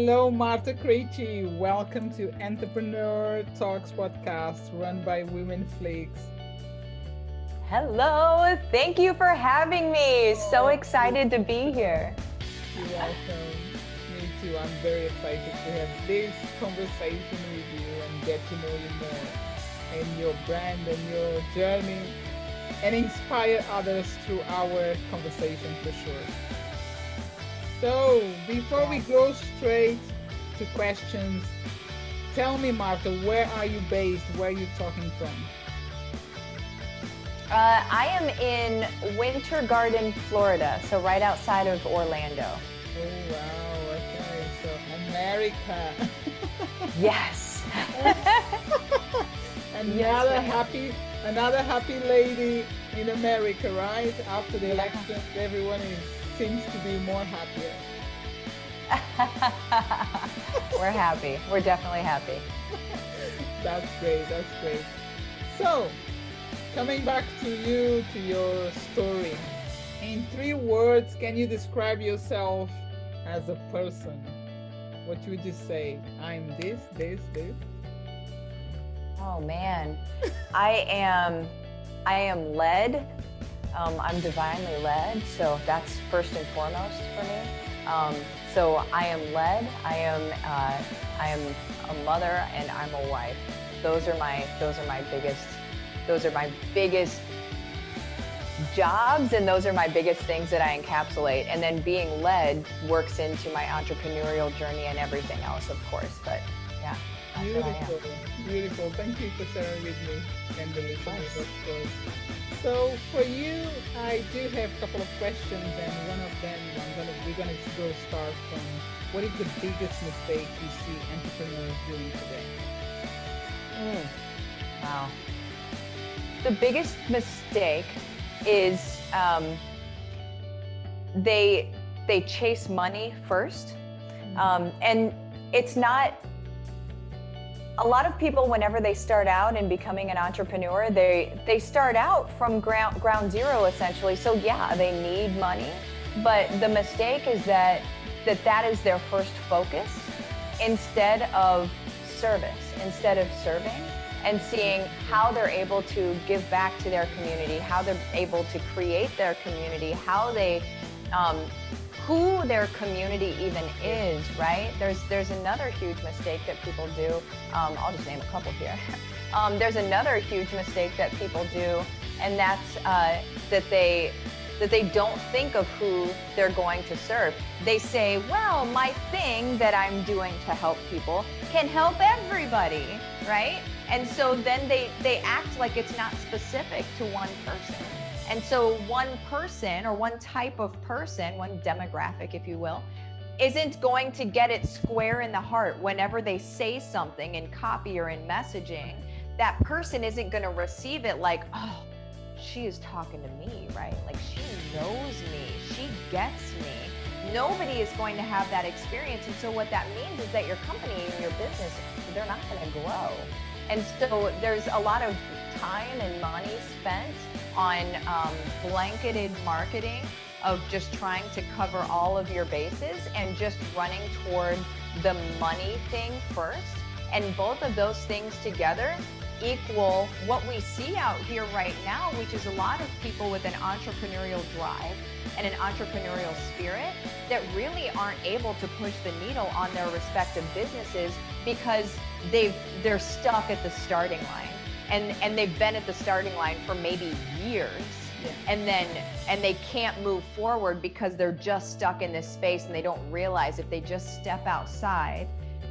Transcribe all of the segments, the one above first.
Hello, Martha Krejci. Welcome to Entrepreneur Talks podcast run by Women Flakes. Hello, thank you for having me. So excited to be here. You're welcome. Me too. I'm very excited to have this conversation with you and get to know you more and your brand and your journey and inspire others through our conversation for sure. So, before we go straight to questions, tell me, Martha, where are you based? Where are you talking from? I am in Winter Garden, Florida, so right outside of Orlando. Oh, wow. Okay. So, America. Yes. Another happy lady in America, right? After the election, everyone seems to be more happier. We're happy. We're definitely happy. That's great. That's great. So, coming back to you, to your story, in 3 words, can you describe yourself as a person? What would you say? I'm this, this, this. Oh man, I am led. I'm divinely led, so that's first and foremost for me. So I am led. I am a mother, and I'm a wife. Those are my biggest jobs, and those are my biggest things that I encapsulate. And then being led works into my entrepreneurial journey and everything else, of course. But yeah, that's what I am. Beautiful, beautiful. Thank you for sharing with me and the listeners, of course. So for you, I do have a couple of questions, and one of them we're gonna go start from what is the biggest mistake you see entrepreneurs doing today? Wow. The biggest mistake is they chase money first, and it's not. A lot of people, whenever they start out in becoming an entrepreneur, they start out from ground zero essentially. So yeah, they need money, but the mistake is that is their first focus instead of service, instead of serving and seeing how they're able to give back to their community, how they're able to create their community, how they who their community even is, right? There's another huge mistake that people do. I'll just name a couple here. There's another huge mistake that people do, and that's that they don't think of who they're going to serve. They say, well, my thing that I'm doing to help people can help everybody, right? And so then they act like it's not specific to one person. And so one person or one type of person, one demographic, if you will, isn't going to get it square in the heart whenever they say something in copy or in messaging. That person isn't going to receive it like, oh, she is talking to me, right? Like she knows me, she gets me. Nobody is going to have that experience. And so what that means is that your company and your business, they're not going to grow. And so there's a lot of time and money spent on blanketed marketing of just trying to cover all of your bases and just running toward the money thing first. And both of those things together equal what we see out here right now, which is a lot of people with an entrepreneurial drive and an entrepreneurial spirit that really aren't able to push the needle on their respective businesses because they're stuck at the starting line. And they've been at the starting line for maybe years, and they can't move forward because they're just stuck in this space, and they don't realize if they just step outside,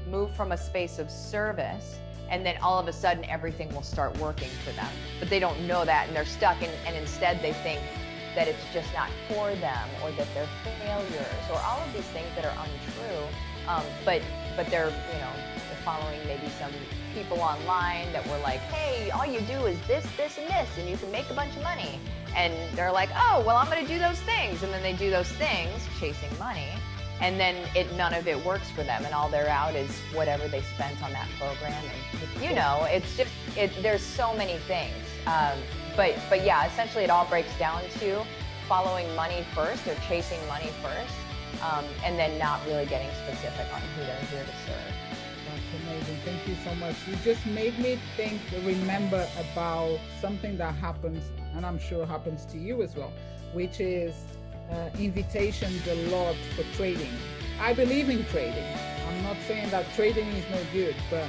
move from a space of service, and then all of a sudden everything will start working for them. But they don't know that, and they're stuck, and instead they think that it's just not for them, or that they're failures, or all of these things that are untrue. But they're following maybe some people online that were like, hey, all you do is this, this, and this, and you can make a bunch of money. And they're like, oh, well, I'm going to do those things. And then they do those things, chasing money, and then none of it works for them, and all they're out is whatever they spent on that program. And it's just there's so many things. But yeah, essentially it all breaks down to following money first, or chasing money first, and then not really getting specific on who they're here to serve. That's amazing. Thank you so much. You just made me remember about something that happens, and I'm sure happens to you as well, which is invitations a lot for trading. I believe in trading. I'm not saying that trading is no good, but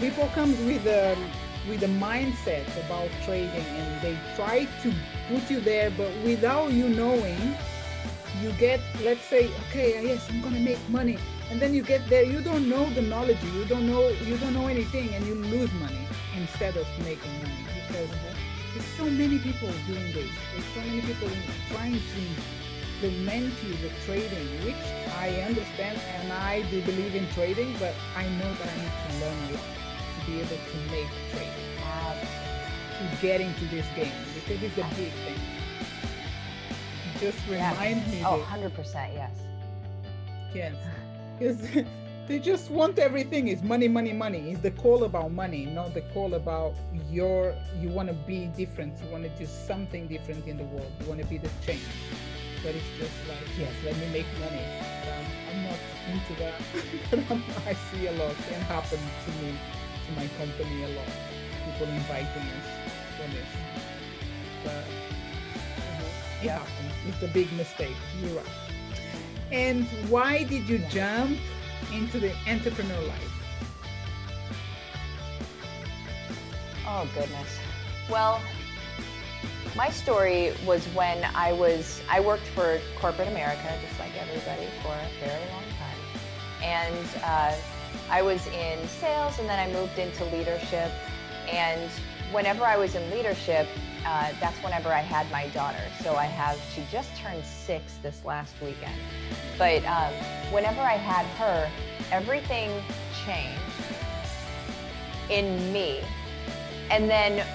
people come with a mindset about trading, and they try to put you there, but without you knowing, you get, let's say, okay, yes, I'm gonna make money, and then you get there, you don't know the knowledge, you don't know anything, and you lose money instead of making money, because there's so many people doing this. There's so many people trying to implement you the trading, which I understand, and I do believe in trading, but I know that I need to learn a lot to be able to make trading, to get into this game, because it's a big thing. Just remind me. Oh, 100%, yes. Yes. Because they just want everything is money, money, money. It's the call about money, not the call about you want to be different. You want to do something different in the world. You want to be the change. But it's just like, yes, let me make money. I'm not into that. But I see a lot and happen to me, to my company a lot. People inviting us for this. But it happens. It's a big mistake. You're right. And why did you jump into the entrepreneur life? Oh, goodness. Well, my story was when I worked for corporate America, just like everybody, for a very long time. And I was in sales, and then I moved into leadership. And whenever I was in leadership, that's whenever I had my daughter. So she just turned 6 this last weekend. But whenever I had her, everything changed in me. And then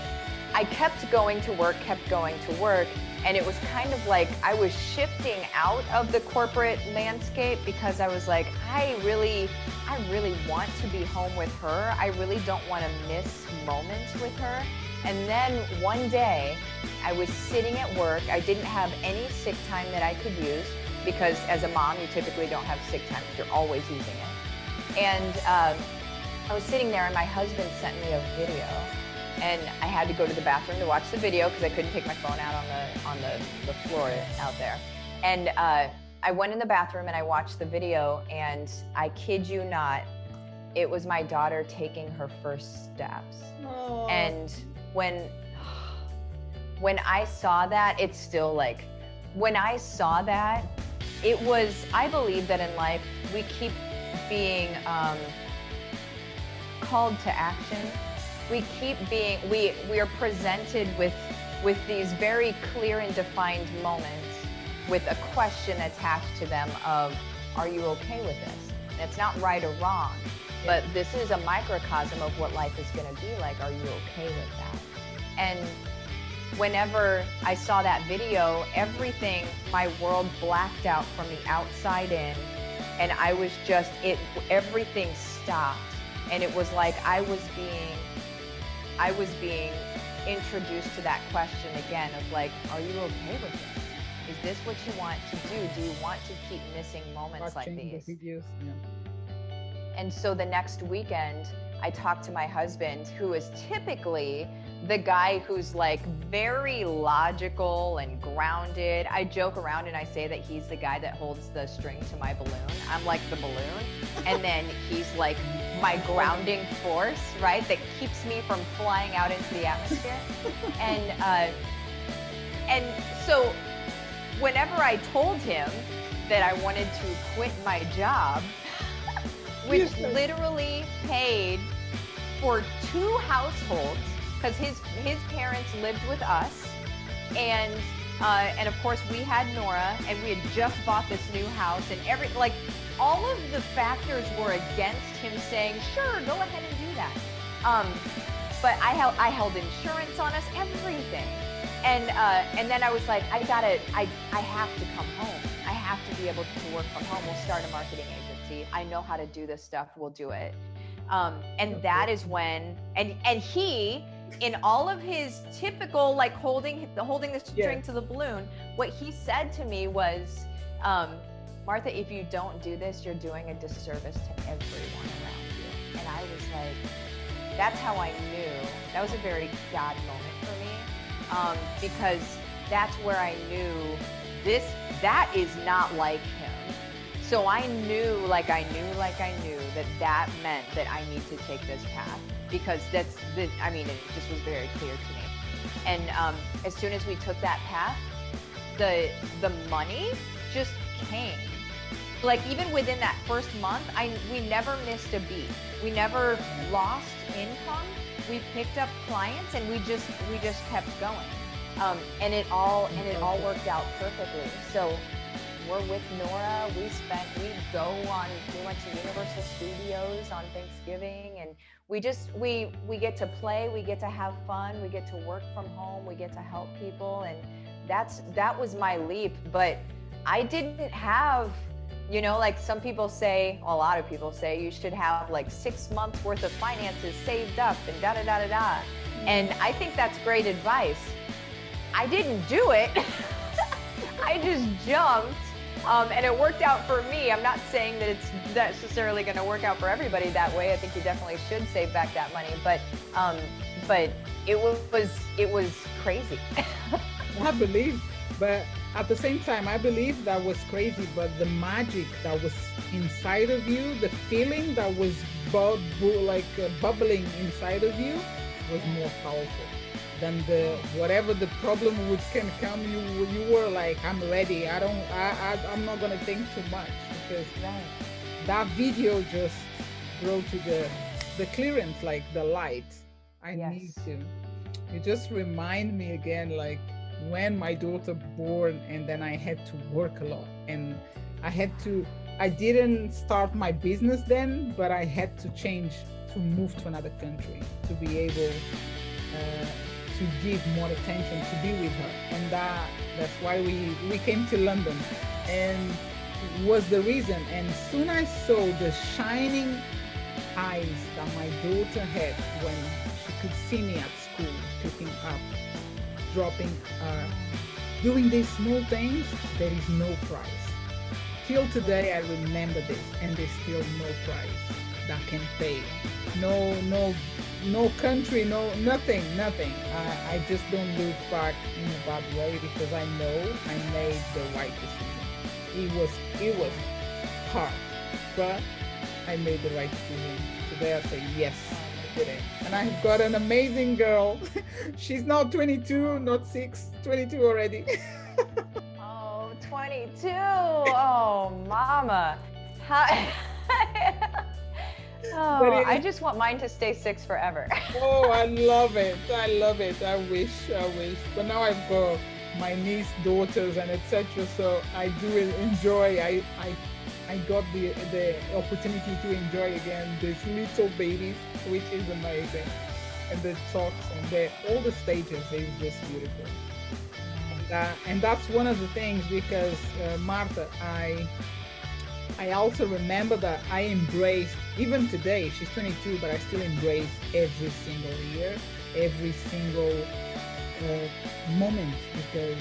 I kept going to work, and it was kind of like I was shifting out of the corporate landscape, because I was like, I really want to be home with her. I really don't want to miss moments with her. And then one day, I was sitting at work. I didn't have any sick time that I could use, because as a mom, you typically don't have sick time if you're always using it. And I was sitting there, and my husband sent me a video, and I had to go to the bathroom to watch the video because I couldn't take my phone out on the floor out there. And I went in the bathroom and I watched the video, and I kid you not, it was my daughter taking her first steps. Oh. And when I saw that, it's still like, when I saw that, it was, I believe that in life, we keep being called to action. We keep being, we are presented with these very clear and defined moments with a question attached to them of, are you okay with this? And it's not right or wrong, but this is a microcosm of what life is going to be like. Are you okay with that? And whenever I saw that video, my world blacked out from the outside in, and I was just, everything stopped. And it was like I was being introduced to that question again of like, are you okay with this? Is this what you want to do? Do you want to keep missing moments like these? Videos. Yeah. And so the next weekend, I talked to my husband, who is typically the guy who's like very logical and grounded. I joke around and I say that he's the guy that holds the string to my balloon. I'm like the balloon. And then he's like my grounding force, right? That keeps me from flying out into the atmosphere. And so whenever I told him that I wanted to quit my job, which literally paid for 2 households, because his parents lived with us, and of course we had Nora, and we had just bought this new house, and all of the factors were against him saying, sure, go ahead and do that. But I held insurance on us, everything, and then I was like, I have to come home. I have to be able to work from home. We'll start a marketing agency. I know how to do this stuff. We'll do it. And that is when, and he, in all of his typical, like holding the string to the balloon, what he said to me was, Martha, if you don't do this, you're doing a disservice to everyone around you. And I was like, that's how I knew. That was a very God moment for me, because that's where I knew that is not like him. So I knew, like I knew that meant that I need to take this path, because it just was very clear to me. And as soon as we took that path, the money just came. Like even within that first month, we never missed a beat. We never lost income. We picked up clients, and we just kept going. And it all worked out perfectly. So we're with Nora. We went to Universal Studios on Thanksgiving, and we get to play, we get to have fun, we get to work from home, we get to help people, and that was my leap. But I didn't have, like some people say, a lot of people say, you should have like 6 months worth of finances saved up and da da da da da. And I think that's great advice. I didn't do it. I just jumped. And it worked out for me. I'm not saying that it's necessarily going to work out for everybody that way. I think you definitely should save back that money, but it was crazy. I believe, but at the same time, I believe that was crazy, but the magic that was inside of you, the feeling that was bubbling inside of you was more powerful than whatever the problem can come. You were like, I'm ready. I'm not gonna think too much, because that video just brought to the clearance, like the light. I need to. You just remind me again, like when my daughter born, and then I had to work a lot, and I didn't start my business then, but I had to move to another country to be able to give more attention, to be with her. And that's why we came to London, and was the reason. And soon I saw the shining eyes that my daughter had when she could see me at school, picking up, dropping, doing these small things. There is no price. Till today, I remember this, and there's still no price that can pay. No country, nothing. I just don't look back in a bad way, because I know I made the right decision. It was hard, but I made the right decision. Today I say yes, I did it. And I've got an amazing girl. She's not 22, not 6, 22 already. Oh, 22. Oh, mama. Oh, I just want mine to stay 6 forever. Oh, I love it. I wish. But now I've got my niece, daughters, and etc. So I do enjoy. I got the opportunity to enjoy again these little babies, which is amazing. And the talks and all the stages is just beautiful. And that's one of the things, because Martha, I also remember that I embraced, even today, she's 22, but I still embrace every single year, every single moment, because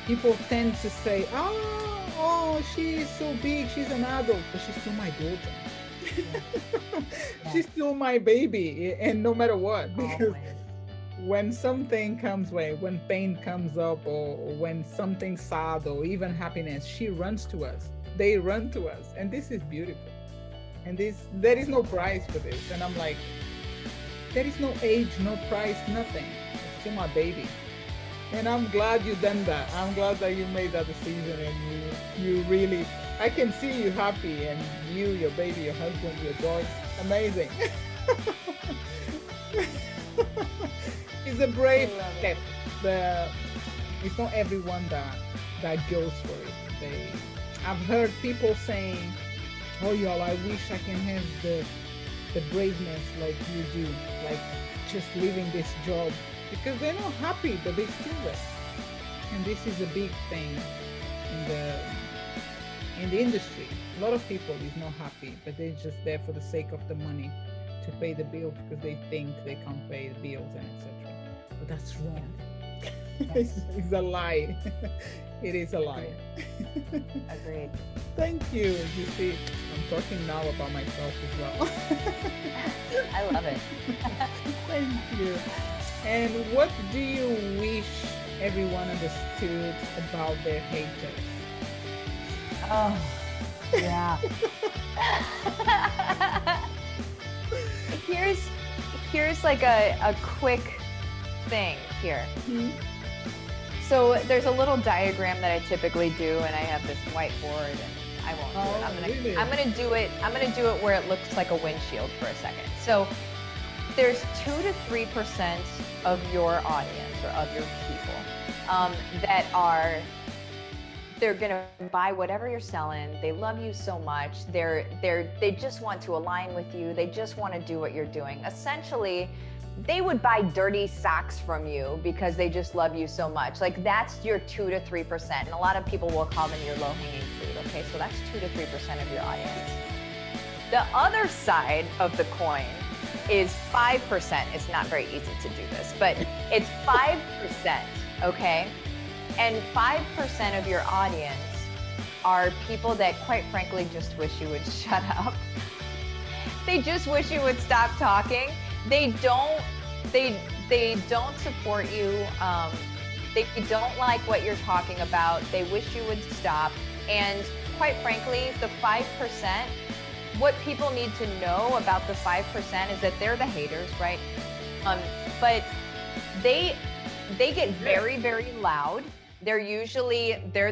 people tend to say, oh, she is so big, she's an adult, but she's still my daughter. She's still my baby, and no matter what, because when something comes away, when pain comes up, or when something sad, or even happiness, she runs to us. They run to us, and this is beautiful. And there is no price for this. And I'm like, there is no age, no price, nothing. It's still my baby. And I'm glad you done that. I'm glad that you made that decision, and you really, I can see you happy, and you, your baby, your husband, your dogs, amazing. It's a brave step. It's not everyone that goes for it. I've heard people saying, oh y'all, I wish I can have the braveness like you do, like just leaving this job, because they're not happy, but they're still there. And this is a big thing in the industry. A lot of people is not happy, but they're just there for the sake of the money, to pay the bills, because they think they can't pay the bills and etc. But that's wrong. Yes. It's a lie. It is a lie. Agreed. Agreed. Thank you. You see, I'm talking now about myself as well. I love it. Thank you. And what do you wish everyone understood about their haters? Oh, yeah. here's here's like a quick thing here. Mhm. So there's a little diagram that I typically do, and I have this whiteboard, and I won't do it. Oh, really? I'm gonna do it. I'm gonna do it where it looks like a windshield for a second. So there's 2 to 3% of your audience or of your people that are they're gonna buy whatever you're selling. They love you so much. They just want to align with you. They just want to do what you're doing. Essentially, they would buy dirty socks from you because they just love you so much. Like that's your 2 to 3%. And a lot of people will call them your low-hanging fruit. Okay, so that's 2 to 3% of your audience. The other side of the coin is 5%. It's not very easy to do this, but it's 5%, okay? And 5% of your audience are people that quite frankly just wish you would shut up. They just wish you would stop talking. They don't support you. They don't like what you're talking about. They wish you would stop. And quite frankly, the 5%, what people need to know about the 5% is that they're the haters, right? But they get very, very loud. They're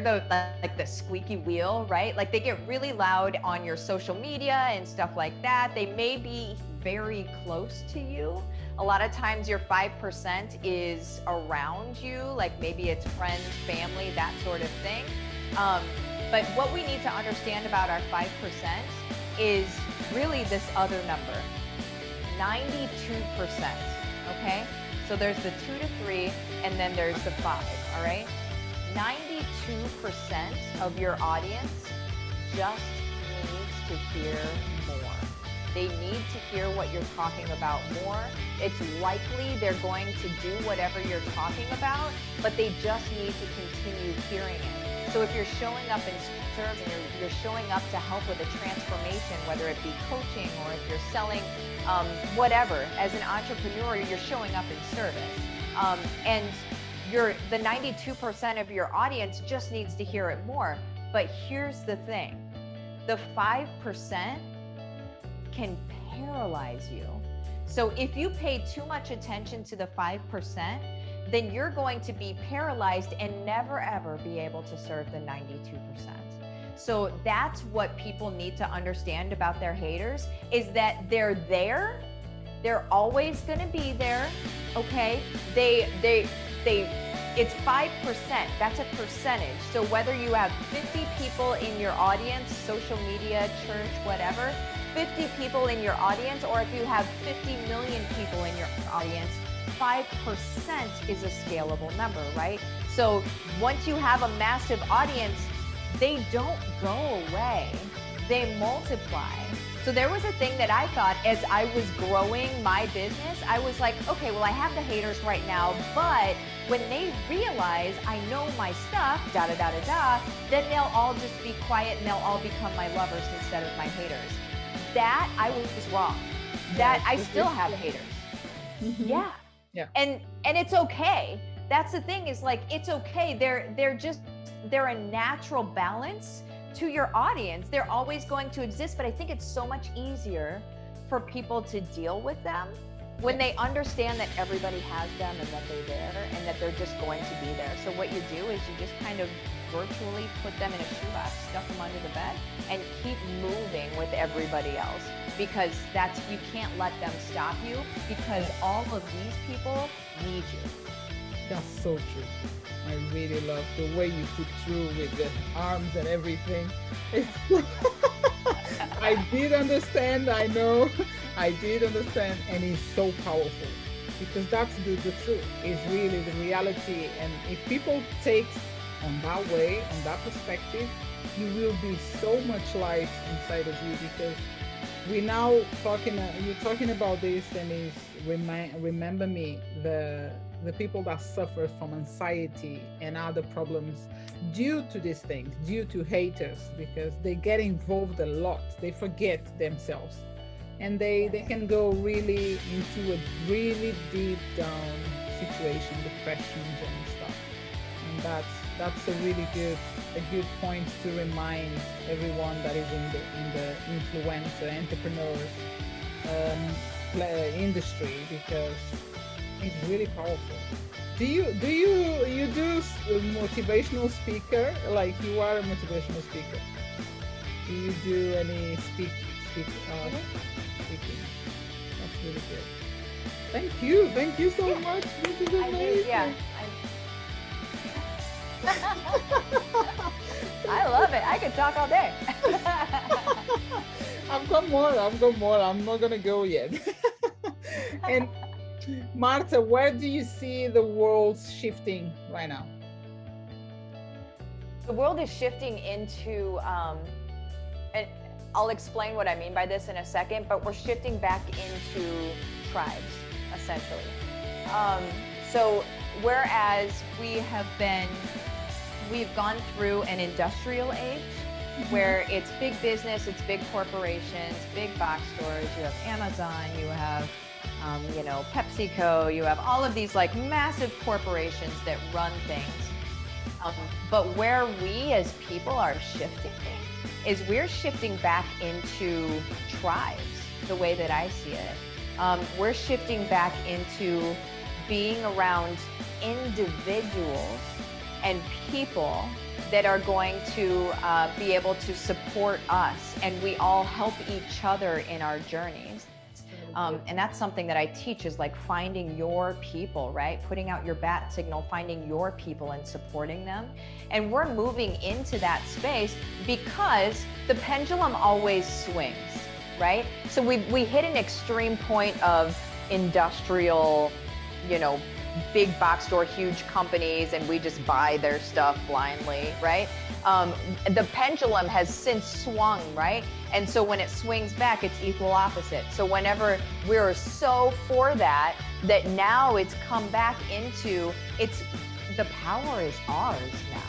the squeaky wheel, right? Like they get really loud on your social media and stuff like that. They may be very close to you. A lot of times your 5% is around you, like maybe it's friends, family, that sort of thing. But what we need to understand about our 5% is really this other number, 92%, okay? So there's the 2 to 3, and then there's the 5, all right? 92% of your audience just needs to hear more. They need to hear what you're talking about more. It's likely they're going to do whatever you're talking about, but they just need to continue hearing it. So if you're showing up in service and you're showing up to help with a transformation, whether it be coaching or if you're selling whatever, as an entrepreneur, you're showing up in service. And the 92% of your audience just needs to hear it more. But here's the thing, the 5% can paralyze you. So if you pay too much attention to the 5%, then you're going to be paralyzed and never ever be able to serve the 92%. So that's what people need to understand about their haters, is that they're there. They're always going to be there. Okay. It's 5%. That's a percentage. So whether you have 50 people in your audience, social media, church, whatever, 50 people in your audience, or if you have 50 million people in your audience, 5% is a scalable number, right? So once you have a massive audience, they don't go away. They multiply. So there was a thing that I thought as I was growing my business, I was like, okay, well, I have the haters right now, but when they realize I know my stuff, then they'll all just be quiet and they'll all become my lovers instead of my haters. That I was wrong. That I still have haters. Mhm. Yeah. Yeah. And it's okay. That's the thing, is like, it's okay. They're a natural balance to your audience. They're always going to exist, but I think it's so much easier for people to deal with them when they understand that everybody has them and that they're there and that they're just going to be there. So what you do is you just kind of virtually put them in a shoebox, stuff them under the bed, and keep moving with everybody else, because you can't let them stop you, because all of these people need you. That's so true. I really love the way you put through with the arms and everything. I did understand, I know. I did understand, and it's so powerful, because that's the truth. It's really the reality. And if people take on that way, on that perspective, you will be so much light inside of you, because we now talking, you're talking about this, and it's remember me, the the people that suffer from anxiety and other problems due to these things, due to haters, because they get involved a lot. They forget themselves, and they Yes. can go really into a really deep down situation, depressions and stuff. And that's a good point to remind everyone that is in the influencer entrepreneurs industry, because it's really powerful. You do motivational speaker, like you are a motivational speaker? Do you do any speaking? That's really good. Thank you so much. This is I do, yeah. amazing. I love it. I could talk all day. I've got more. I'm not gonna go yet. And Martha, where do you see the world shifting right now? The world is shifting into, and I'll explain what I mean by this in a second, but we're shifting back into tribes, essentially. So whereas we've gone through an industrial age, where it's big business, it's big corporations, big box stores, you have Amazon, you have PepsiCo, you have all of these like massive corporations that run things. But where we as people are shifting is we're shifting back into tribes, the way that I see it. We're shifting back into being around individuals and people that are going to be able to support us, and we all help each other in our journeys. And that's something that I teach, is like finding your people, right? Putting out your bat signal, finding your people and supporting them. And we're moving into that space because the pendulum always swings, right? So we hit an extreme point of industrial, big box store, huge companies, and we just buy their stuff blindly, right? The pendulum has since swung, right? And so when it swings back, it's equal opposite. So whenever we're so for that now it's come back into, the power is ours now.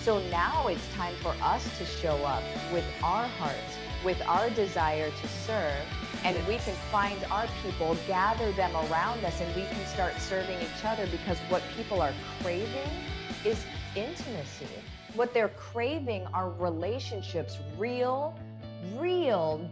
So now it's time for us to show up with our hearts, with our desire to serve, and we can find our people, gather them around us, and we can start serving each other, because what people are craving is intimacy. What they're craving are relationships, real,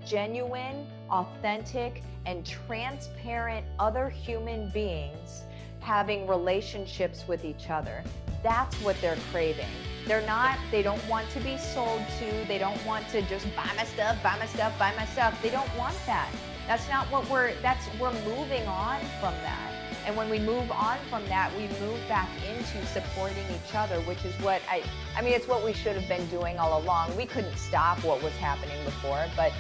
genuine, authentic, and transparent other human beings having relationships with each other. That's what they're craving. They don't want to be sold to. They don't want to just buy my stuff. They don't want that. That's not what we're moving on from that. And when we move on from that, we move back into supporting each other, which is what it's what we should have been doing all along. We couldn't stop what was happening before, but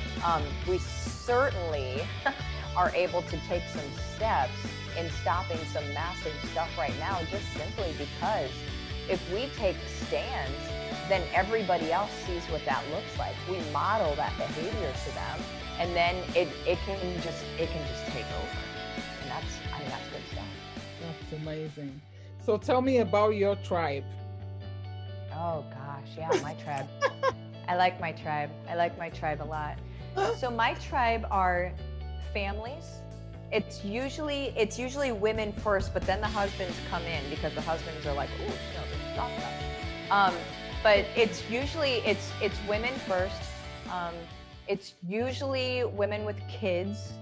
we certainly are able to take some steps in stopping some massive stuff right now, just simply because if we take stands, then everybody else sees what that looks like. We model that behavior to them, and then it can just take over. And that's good stuff. That's amazing. So tell me about your tribe. Oh gosh, yeah, my tribe. I like my tribe. I like my tribe a lot. So my tribe are families. It's usually women first, but then the husbands come in, because the husbands are like, ooh, she knows her stuff. But it's usually it's women first. It's usually women with kids,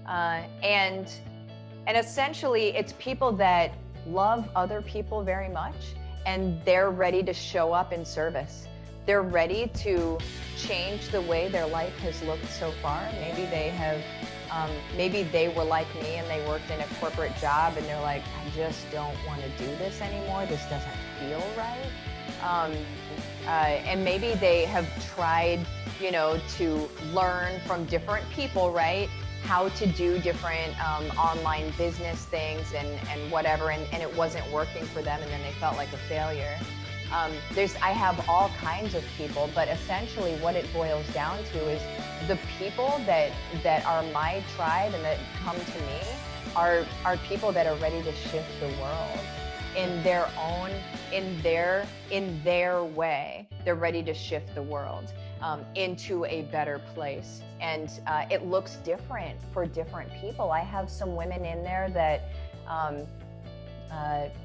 and essentially it's people that love other people very much, and they're ready to show up in service. They're ready to change the way their life has looked so far. Maybe they were like me and they worked in a corporate job, and they're like, I just don't want to do this anymore. This doesn't feel right. And maybe they have tried, to learn from different people, right? How to do different online business things and whatever, and it wasn't working for them, and then they felt like a failure. I have all kinds of people, but essentially what it boils down to is the people that are my tribe and that come to me are people that are ready to shift the world in their own, in their way. They're ready to shift the world into a better place. And it looks different for different people. I have some women in there that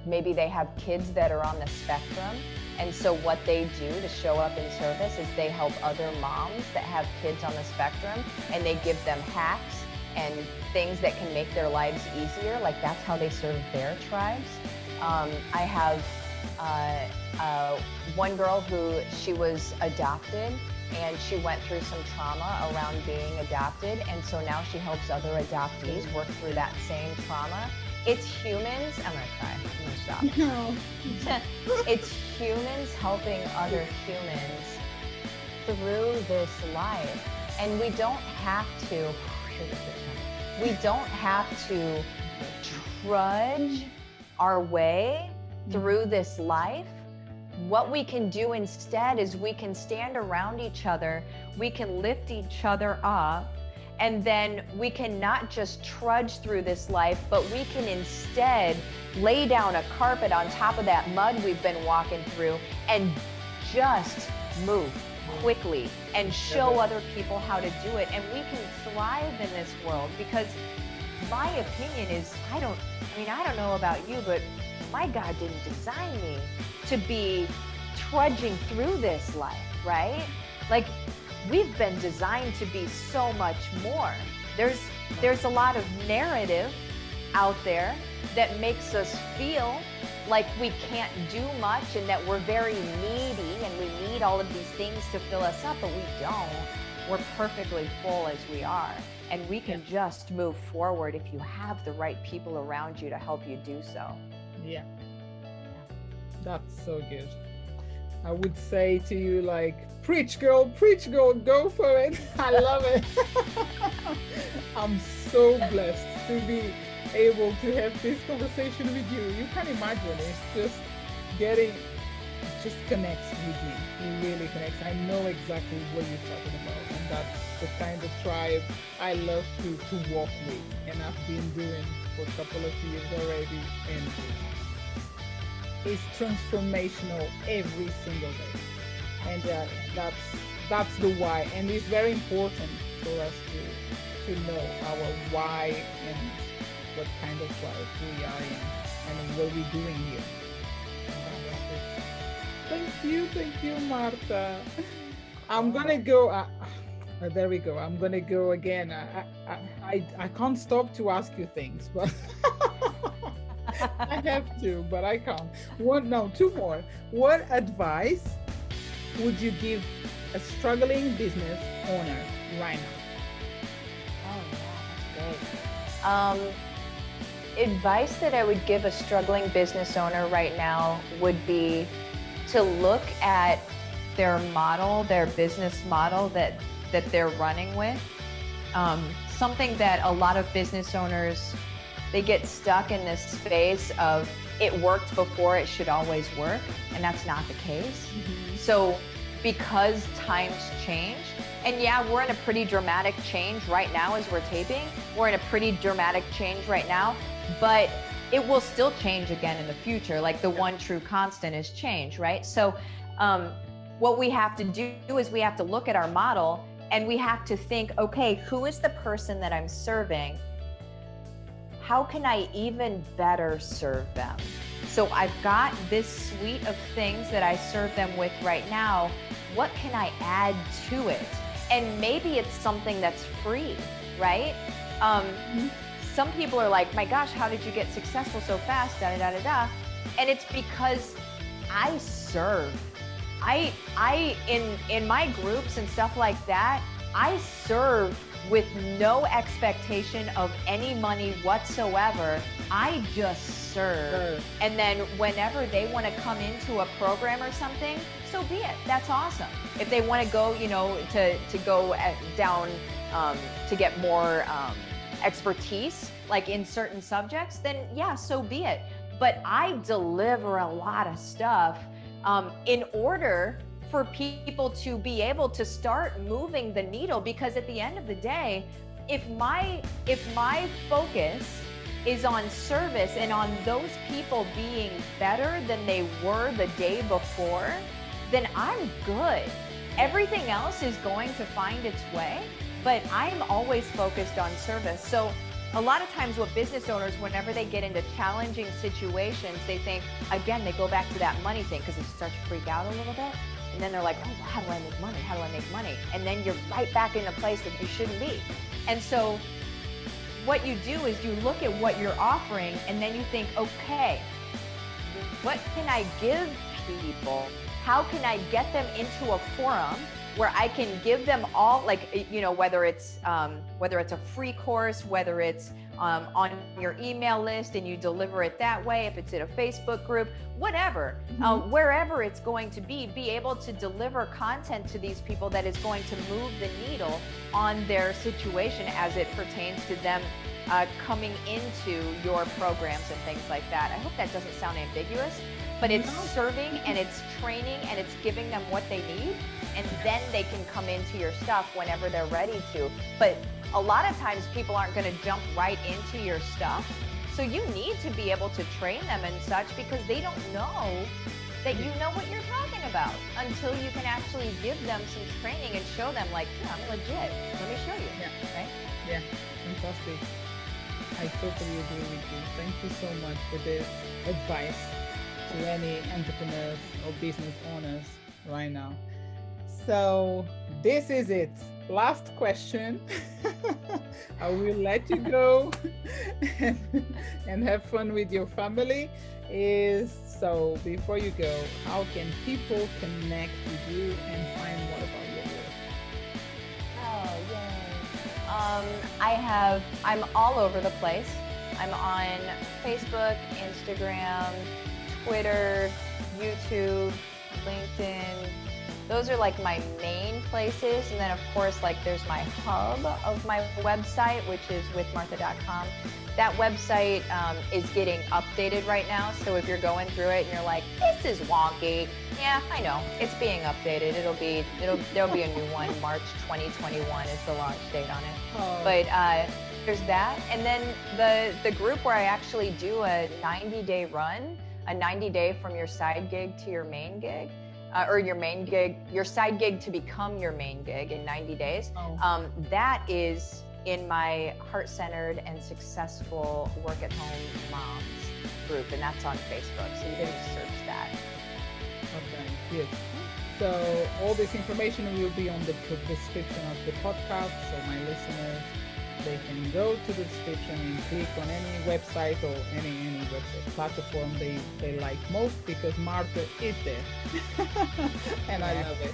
maybe they have kids that are on the spectrum. And so what they do to show up in service is they help other moms that have kids on the spectrum, and they give them hacks and things that can make their lives easier. Like that's how they serve their tribes. I have one girl who she was adopted, and she went through some trauma around being adopted. And so now she helps other adoptees work through that same trauma. It's humans, I'm gonna cry, I'm gonna stop. No. It's humans helping other humans through this life. And we don't have to trudge our way through this life. What we can do instead is we can stand around each other, we can lift each other up, and then we can not just trudge through this life, but we can instead lay down a carpet on top of that mud we've been walking through and just move quickly and show other people how to do it. And we can thrive in this world, because my opinion is, I don't know about you, but my God didn't design me to be trudging through this life, right? Like, we've been designed to be so much more. There's a lot of narrative out there that makes us feel like we can't do much and that we're very needy and we need all of these things to fill us up, but we don't. We're perfectly full as we are. And we can just move forward if you have the right people around you to help you do so. Yeah. That's so good. I would say to you, like, preach girl, go for it. I love it. I'm so blessed to be able to have this conversation with you. You can imagine, it's just connects with me. It really connects. I know exactly what you're talking about, and that's the kind of tribe I love to walk with, and I've been doing for a couple of years already, and it's transformational every single day. And that's the why, and it's very important for us to know our why and what kind of life we are in and what we're doing here. Thank you, Martha. I'm gonna go. There we go. I'm gonna go again. I can't stop to ask you things, but I have to, but I can't. Two more. What advice would you give a struggling business owner right now? Oh, yeah, that's great. Advice that I would give a struggling business owner right now would be to look at their model, their business model that they're running with. Something that a lot of business owners, they get stuck in this phase of it worked before, it should always work, and that's not the case. Mm-hmm. So because times change, and yeah, we're in a pretty dramatic change right now as we're taping, we're in a pretty dramatic change right now, but it will still change again in the future. Like the one true constant is change, right? So what we have to do is we have to look at our model and we have to think, okay, who is the person that I'm serving? How can I even better serve them? So I've got this suite of things that I serve them with right now. What can I add to it? And maybe it's something that's free, right? Some people are like, my gosh, how did you get successful so fast? Da, da, da, da, da. And it's because I serve. In my groups and stuff like that, I serve with no expectation of any money whatsoever. I just serve. And then whenever they want to come into a program or something, so be it. That's awesome. If they want to go, to go down to get more expertise, like in certain subjects, then yeah, so be it. But I deliver a lot of stuff in order for people to be able to start moving the needle. Because at the end of the day, if my focus is on service and on those people being better than they were the day before, then I'm good. Everything else is going to find its way, but I'm always focused on service. So a lot of times what business owners, whenever they get into challenging situations, they think, again, they go back to that money thing because they start to freak out a little bit. And then they're like, oh, how do I make money? How do I make money? And then you're right back in a place that you shouldn't be. And so what you do is you look at what you're offering and then you think, okay, what can I give people? How can I get them into a forum where I can give them all, like, you know, whether it's a free course, whether it's on your email list and you deliver it that way, if it's in a Facebook group, whatever, wherever it's going to be able to deliver content to these people that is going to move the needle on their situation as it pertains to them coming into your programs and things like that. I hope that doesn't sound ambiguous, but it's serving and it's training and it's giving them what they need, and then they can come into your stuff whenever they're ready to. But a lot of times people aren't going to jump right into your stuff. So you need to be able to train them and such, because they don't know that you know what you're talking about until you can actually give them some training and show them, like, yeah, I'm legit. Let me show you. Yeah. Right? Yeah, fantastic. I totally agree with you. Thank you so much for this advice to any entrepreneurs or business owners right now. So this is it. Last question. I will let you go and have fun with your family. So before you go, how can people connect with you and find more about your work? Oh, yay. I'm all over the place. I'm on Facebook, Instagram, Twitter, YouTube, LinkedIn. Those are like my main places. And then of course, like there's my hub of my website, which is withmartha.com. That website is getting updated right now. So if you're going through it and you're like, this is wonky. Yeah, I know, it's being updated. There'll be a new one. March 2021 is the launch date on it. Oh. But there's that. And then the group where I actually do a 90-day run, a 90-day from your side gig to your main gig. Or your side gig to become your main gig in 90 days. Oh. That is in my heart-centered and successful work-at-home moms group, and that's on Facebook, so you can just search that. Okay, good. So all this information will be on the description of the podcast, so my listeners, they can go to the description and click on any website or any website platform they like most, because Martha is there. And I love it.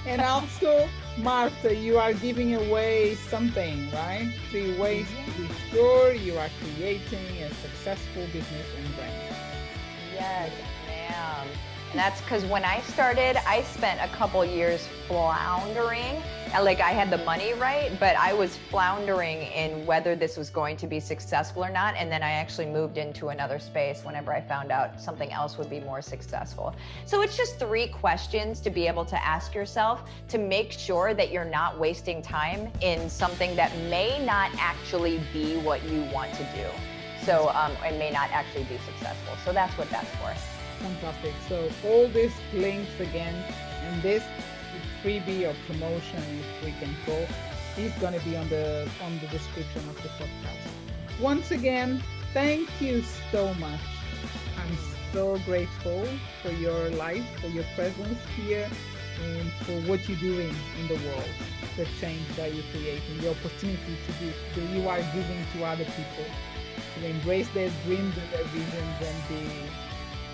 And also, Martha, you are giving away something, right? 3 ways to be sure you are creating a successful business and brand. Yes, ma'am. And that's because when I started, I spent a couple years floundering. Like, I had the money, right? But I was floundering in whether this was going to be successful or not. And then I actually moved into another space whenever I found out something else would be more successful. So it's just 3 questions to be able to ask yourself to make sure that you're not wasting time in something that may not actually be what you want to do. So it may not actually be successful. So that's what that's for. Fantastic. So all these links again, and this freebie or promotion, if we can call, is going to be on the description of the podcast. Once again, thank you so much. I'm so grateful for your life, for your presence here, and for what you're doing in the world, the change that you're creating, the opportunity to do that you are giving to other people to embrace their dreams and their visions and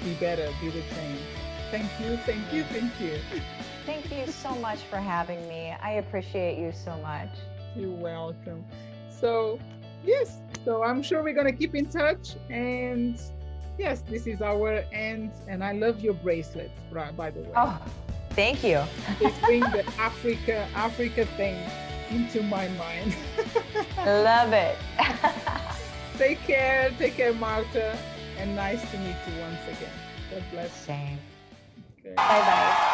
be better, be the change. Thank you, thank you, thank you. Thank you so much for having me. I appreciate you so much. You're welcome. So, yes, so I'm sure we're going to keep in touch. And yes, this is our end. And I love your bracelet, by the way. Oh, thank you. It's bring the Africa thing into my mind. Love it. Take care, Martha. And nice to meet you once again. God bless. Same. Okay. Bye bye.